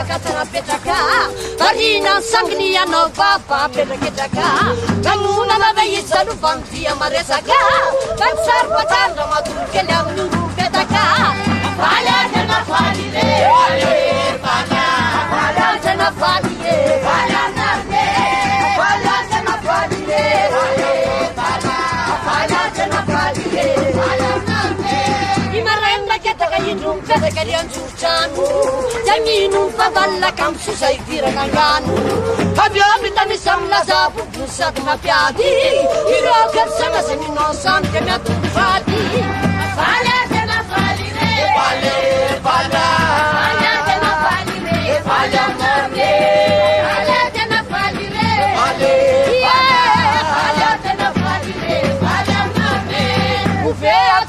Petraka, Marina Sangnia no Papa Petraka, Namuna Navisa Lufantia Maresaka, Pansar Patanda Matukela Petaka, Valana Fadile, Valana Fadile, Valana Fadile, Valana Fadile, Imarenda Ketakayin, Petakarian Chuchanu, Janginum Fadalla Kamsu Saifira Nanganu, Fabiabitani Samlaza, Pusat Mapiadi, Hiroka Samasin, Sante Natufati, Valana Fadile, Valana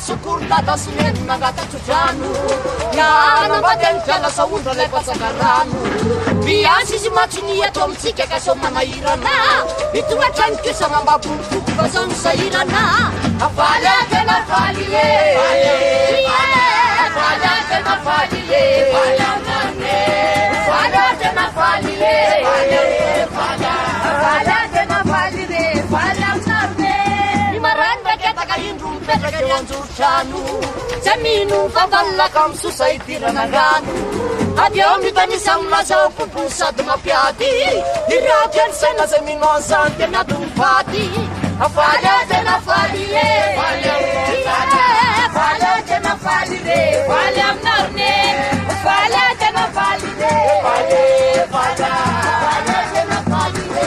Sukurta tasnet nagata chuchanu ya na badenta la saunda le pasakaranu biasi si machini ya tomsi ke kaso mamairana itu acan ke sama babuntu pasang sairana afala ke na falie afala ke na falie afala ke na falie afala ke na falie Maranda che tagayin rumpe tagayan zurchanu Seminu fadalla kamsu saitira naganu Abbiamo tani samla sa pupusa mapiati Iraker sena semino sante na dufati Afala te na falire Afala te na falire Afala amnarne Afala te na falire Afala te na falire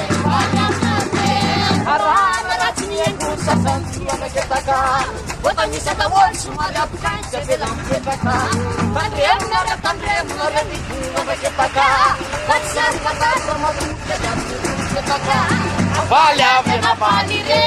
Botami sata wolsu mala pukanse belam petaka Padrem nara tandrem nara bitu nara petaka Patsan kata sama tu petaka Valia vena palire